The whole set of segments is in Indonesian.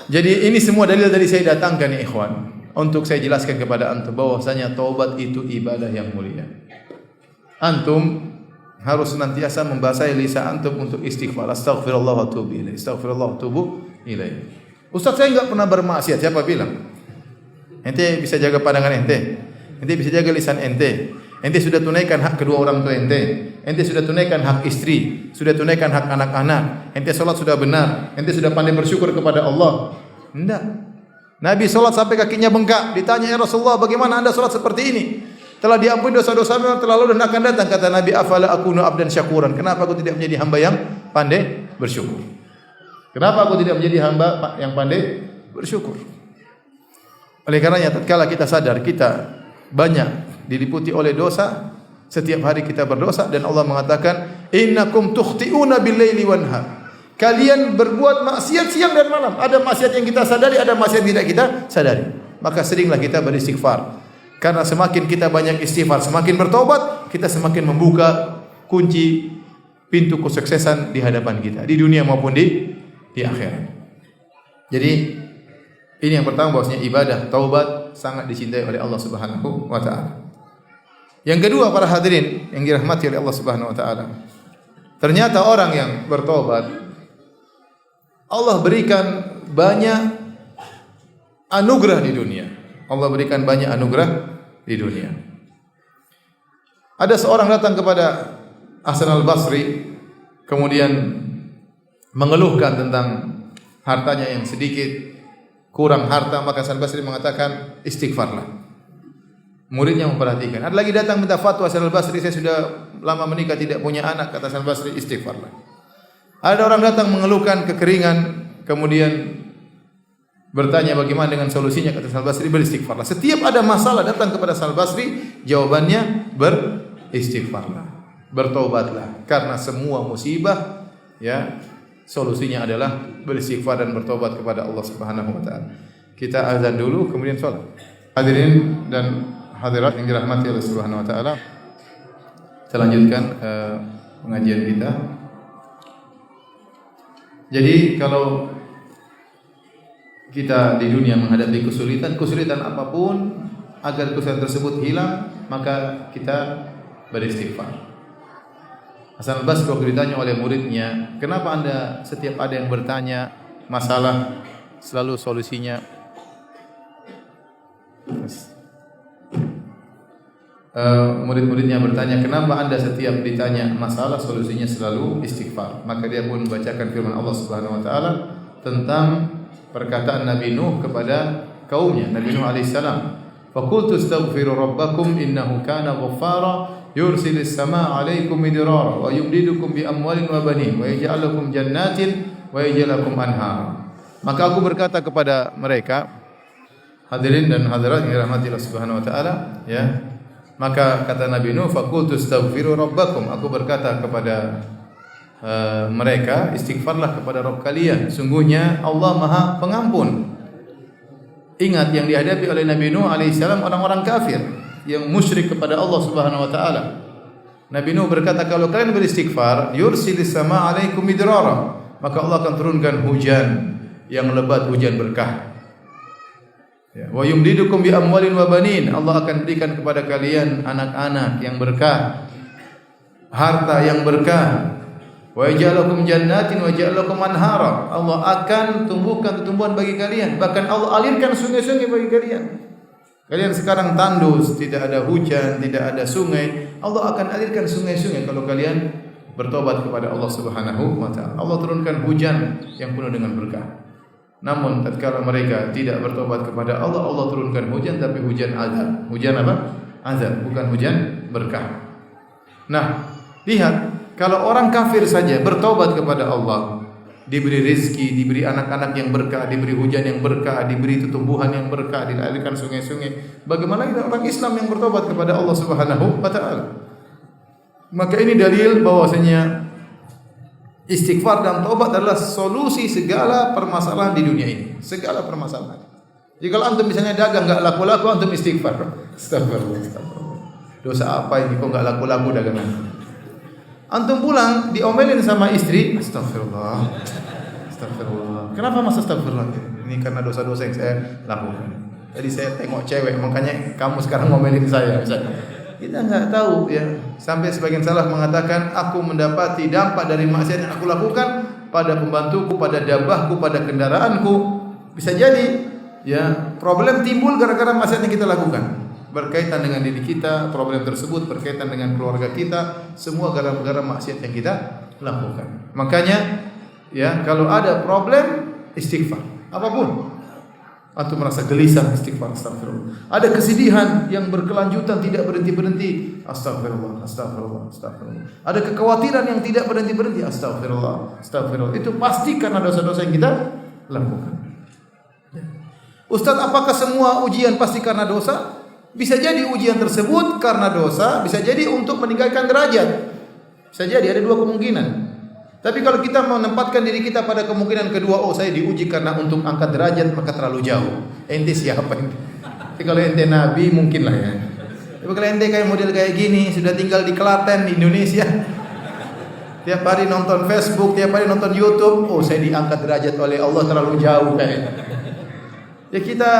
Jadi ini semua dalil dari saya datangkan ya ikhwan, untuk saya jelaskan kepada antum bahwasanya taubat itu ibadah yang mulia. Antum harus senantiasa membasahi lisan antum untuk istighfar. Astaghfirullah wa atubu ilaih. Astaghfirullah wa atubu ilaih. Ustaz, saya enggak pernah bermaksiat. Siapa bilang? Ente bisa jaga pandangan ente. Ente bisa jaga lisan ente. Ente sudah tunaikan hak kedua orang tua ente. Ente sudah tunaikan hak istri, sudah tunaikan hak anak-anak. Ente salat sudah benar. Ente sudah pandai bersyukur kepada Allah. Enggak. Nabi salat sampai kakinya bengkak. Ditanya, "Ya Rasulullah, bagaimana Anda salat seperti ini? Telah diampuni dosa-dosamu yang telah lalu dan akan datang." Kata Nabi, "Afala akunu abdan syakuran?" Kenapa aku tidak menjadi hamba yang pandai bersyukur? Kenapa aku tidak menjadi hamba yang pandai bersyukur? Oleh karenanya tatkala kita sadar kita banyak diliputi oleh dosa, setiap hari kita berdosa dan Allah mengatakan, "Innakum tukhti'una bil-laili wan-nahar." Kalian berbuat maksiat siang dan malam. Ada maksiat yang kita sadari, ada maksiat yang tidak kita sadari. Maka seringlah kita beristighfar. Karena semakin kita banyak istighfar, semakin bertobat, kita semakin membuka kunci pintu kesuksesan di hadapan kita, di dunia maupun di akhirat. Jadi ini yang pertama, bahwasanya ibadah taubat sangat dicintai oleh Allah Subhanahu wa taala. Yang kedua, para hadirin yang dirahmati oleh Allah Subhanahu wa taala, ternyata orang yang bertobat Allah berikan banyak anugerah di dunia. Allah berikan banyak anugerah di dunia. Ada seorang datang kepada Hasan al-Basri, kemudian mengeluhkan tentang hartanya yang sedikit, kurang harta. Maka Hasan al-Basri mengatakan, istighfarlah. Muridnya memperhatikan. Ada lagi datang minta fatwa Hasan al-Basri, saya sudah lama menikah tidak punya anak. Kata Hasan al-Basri, istighfarlah. Ada orang datang mengeluhkan kekeringan, kemudian bertanya bagaimana dengan solusinya. Kata Hasan al-Basri, beristighfarlah. Setiap ada masalah datang kepada Hasan al-Basri, jawabannya beristighfarlah, bertobatlah. Karena semua musibah ya solusinya adalah beristighfar dan bertobat kepada Allah Subhanahu wa taala. Kita azan dulu kemudian salat. Hadirin dan hadirat yang dirahmati Allah Subhanahu wa taala, kita lanjutkan pengajian kita. Jadi kalau kita di dunia menghadapi kesulitan apapun, agar kesulitan tersebut hilang, maka kita beristighfar. Hasan al-Basri waktu ditanya oleh muridnya, kenapa anda setiap ada yang bertanya masalah selalu solusinya murid-muridnya bertanya, kenapa anda setiap ditanya masalah solusinya selalu istighfar? Maka dia pun membacakan firman Allah Subhanahu wa taala tentang perkataan Nabi Nuh kepada kaumnya, Nabi Nuh alaihissalam, "Faqultu astaghfiru rabbakum innahu kana ghaffara yursilis samaa'a 'alaikum midrara wa yumdidukum bi amwalin wa banin wa yaj'al lakum jannatin wa yaj'al lakum anhara." Maka aku berkata kepada mereka, hadirin dan hadirat yang dirahmati Allah Subhanahu wa taala, ya. Maka kata Nabi Nuh, "Faqultu astaghfiru rabbakum." Aku berkata kepada mereka, istighfarlah kepada Rabb kalian. Sungguhnya Allah Maha Pengampun. Ingat yang dihadapi oleh Nabi Nuh alaihissalam orang-orang kafir yang musyrik kepada Allah Subhanahu wa taala. Nabi Nuh berkata, kalau kalian beristighfar, yursilis samaa'a 'alaikum midrara, maka Allah akan turunkan hujan yang lebat, hujan berkah. Ya, wa yumdidukum bi amwalin wa banin, Allah akan berikan kepada kalian anak-anak yang berkah, harta yang berkah. Wa yaj'alakum jannatin wa yaj'alakum anhara, Allah akan tumbuhkan tumbuhan bagi kalian, bahkan Allah alirkan sungai-sungai bagi kalian. Kalian sekarang tandus, tidak ada hujan, tidak ada sungai, Allah akan alirkan sungai-sungai kalau kalian bertobat kepada Allah Subhanahu wa taala. Allah turunkan hujan yang penuh dengan berkah. Namun tatkala mereka tidak bertobat kepada Allah, Allah turunkan hujan, tapi hujan azab. Hujan apa? Azab, bukan hujan berkah. Nah, lihat, kalau orang kafir saja bertobat kepada Allah, diberi rezeki, diberi anak-anak yang berkah, diberi hujan yang berkah, diberi tumbuhan yang berkah, dialirkan sungai-sungai, bagaimana kita orang Islam yang bertobat kepada Allah Subhanahu wa taala? Maka ini dalil bahwasanya istighfar dan taubat adalah solusi segala permasalahan di dunia ini, segala permasalahan. Jika antum misalnya dagang enggak laku-laku, antum istighfar. Astagfirullah. Dosa apa ini kok enggak laku-laku dagangan? Antum pulang diomelin sama istri, astagfirullah. Astagfirullah. Kenapa mas astagfirullah? Ini karena dosa-dosa yang saya lakukan. Jadi saya tengok cewek, makanya kamu sekarang ngomelin saya. Kita nggak tahu ya. Sampai sebagian salah mengatakan aku mendapati dampak dari maksiat yang aku lakukan pada pembantuku, pada dabahku, pada kendaraanku. Bisa jadi ya problem timbul gara-gara maksiat yang kita lakukan. Berkaitan dengan diri kita, problem tersebut berkaitan dengan keluarga kita, semua gara-gara maksiat yang kita lakukan. Makanya ya kalau ada problem istighfar apapun. Antum merasa gelisah, istighfar, astagfirullah. Ada kesedihan yang berkelanjutan tidak berhenti-berhenti, astagfirullah, astagfirullah, astagfirullah. Ada kekhawatiran yang tidak berhenti-berhenti, astagfirullah, astagfirullah. Itu pasti karena dosa-dosa yang kita lakukan. Ustaz, apakah semua ujian pasti karena dosa? Bisa jadi ujian tersebut karena dosa, bisa jadi untuk meningkatkan derajat. Bisa jadi ada dua kemungkinan. Tapi kalau kita menempatkan diri kita pada kemungkinan kedua, oh saya diuji karena untuk angkat derajat, maka terlalu jauh. Ente siapa ente? Tapi kalau ente nabi mungkin lah ya. Tapi kalau ente kayak model kayak gini, sudah tinggal di Klaten di Indonesia, tiap hari nonton Facebook, tiap hari nonton YouTube, oh saya diangkat derajat oleh Allah, terlalu jauh kayaknya. Ya kita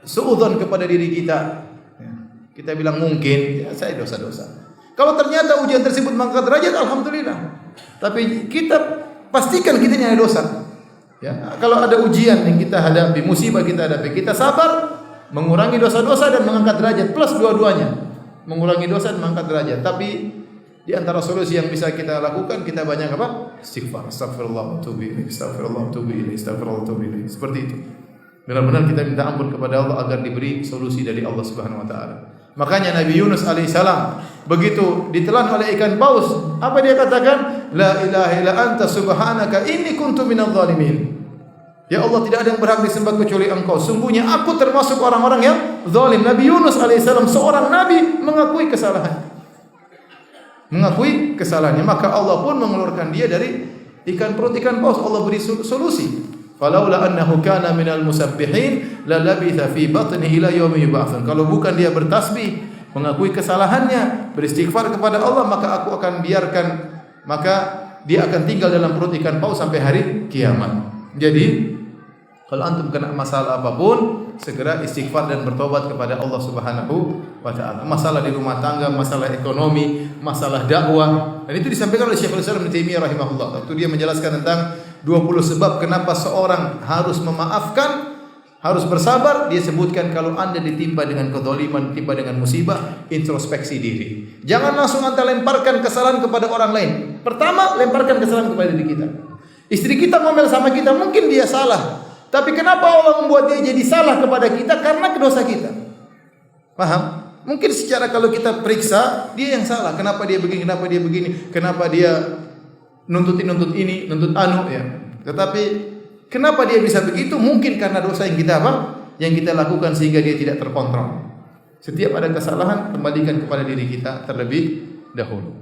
suudzon kepada diri kita. Kita bilang mungkin, ya saya dosa-dosa. Kalau ternyata ujian tersebut mengangkat derajat, alhamdulillah. Tapi kita pastikan kita ini ada dosa. Ya, kalau ada ujian yang kita hadapi, musibah kita hadapi, kita sabar, mengurangi dosa-dosa dan mengangkat derajat, plus dua-duanya. Mengurangi dosa dan mengangkat derajat. Tapi di antara solusi yang bisa kita lakukan, kita banyak apa? Istighfar, astagfirullah, tubu ilaih, astagfirullah, tubu ilaih, astagfirullah, tubu ilaih. Seperti itu. Benar-benar kita minta ampun kepada Allah agar diberi solusi dari Allah Subhanahu wa taala. Makanya Nabi Yunus alaihissalam begitu ditelan oleh ikan paus, apa dia katakan? La ilaha illa anta subhanaka inni kuntu minadh dhalimin. Ya Allah, tidak ada yang berhak disembah kecuali Engkau. Sungguhnya aku termasuk orang-orang yang zalim. Nabi Yunus alaihissalam seorang nabi mengakui kesalahan. Mengakui kesalahannya, maka Allah pun mengeluarkan dia dari perut ikan paus. Allah beri solusi. Falaula annahu kana minal musabbihin la labitha fi batnihi ila yaumi yub'atsun. Kalau bukan dia bertasbih, mengakui kesalahannya, beristighfar kepada Allah, maka aku akan biarkan, maka dia akan tinggal dalam perut ikan paus sampai hari kiamat. Jadi kalau antum kena masalah apapun, segera istighfar dan bertobat kepada Allah Subhanahu wa taala. Masalah di rumah tangga, masalah ekonomi, masalah dakwah. Dan itu disampaikan oleh Syekhul Islam Ibnu Taimiyah rahimahullah. Waktu dia menjelaskan tentang 20 sebab kenapa seorang harus memaafkan, harus bersabar, dia sebutkan kalau Anda ditimpa dengan kezaliman, ditimpa dengan musibah, introspeksi diri. Jangan langsung Anda lemparkan kesalahan kepada orang lain. Pertama, lemparkan kesalahan kepada diri kita. Istri kita ngomel sama kita, mungkin dia salah. Tapi kenapa Allah membuat dia jadi salah kepada kita? Karena dosa kita. Paham? Mungkin secara kalau kita periksa, dia yang salah. Kenapa dia begini? Kenapa dia begini? Kenapa dia nuntut ini, nuntut anu ya. Tetapi kenapa dia bisa begitu? Mungkin karena dosa yang kita apa? Yang kita lakukan sehingga dia tidak terkontrol. Setiap ada kesalahan, kembalikan kepada diri kita terlebih dahulu.